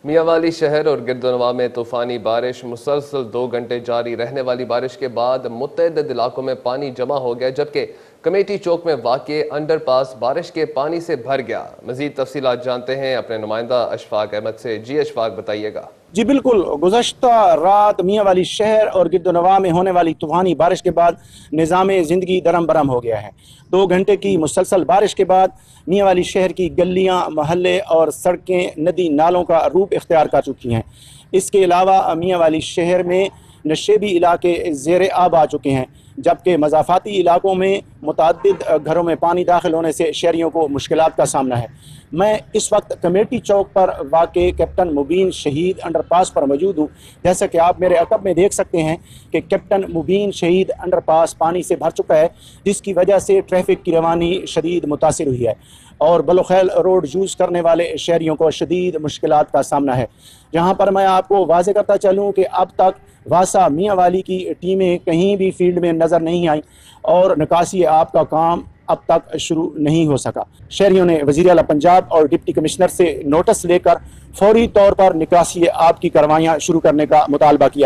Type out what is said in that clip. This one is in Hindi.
मियांवाली शहर और गिरदोनवा में तूफानी बारिश, मुसलसल 2 घंटे जारी रहने वाली बारिश के बाद मुतअद्दिद इलाकों में पानी जमा हो गया, जबकि कमेटी चौक में वाक़े अंडरपास बारिश के पानी से भर गया। मजीद तफसीलात जानते हैं अपने नुमाइंदा अशफाक अहमद से। जी अशफाक, बताइएगा। जी बिल्कुल, गुज़श्ता रात मियांवाली शहर और गिरदोनवा में होने वाली तूफ़ानी बारिश के बाद निज़ाम ज़िंदगी दरम बरम हो गया है। 2 घंटे की मुसलसल बारिश के बाद मियांवाली शहर की गलियां, मोहल्ले और सड़कें नदी नालों का रूप इख्तियार कर चुकी हैं। इसके अलावा मियांवाली शहर में नशेबी इलाके ज़ेर आब आ चुके हैं, जबकि मज़ाफ़ाती इलाकों में मुतअद्दिद घरों में पानी दाखिल होने से शहरियों को मुश्किलात का सामना है। मैं इस वक्त कमेटी चौक पर वाक़े कैप्टन मुबीन शहीद अंडरपास पर मौजूद हूँ। जैसा कि आप मेरे अक़ब में देख सकते हैं कि कैप्टन मुबीन शहीद अंडरपास पानी से भर चुका है, जिसकी वजह से ट्रैफिक की रवानी शदीद मुतासिर हुई है और बलोखैल रोड यूज़ करने वाले शहरियों को शदीद मुश्किलात का सामना है। जहाँ पर मैं आपको वाज़े करता चलूँ कि अब तक वासा मियांवाली की टीमें कहीं भी फील्ड में नज़र नहीं आई और निकासी आब का काम अब तक शुरू नहीं हो सका। शहरियों ने वज़ीर आला पंजाब और डिप्टी कमिश्नर से नोटिस लेकर फौरी तौर पर निकासी आब की कार्रवाइयाँ शुरू करने का मुतालबा किया है।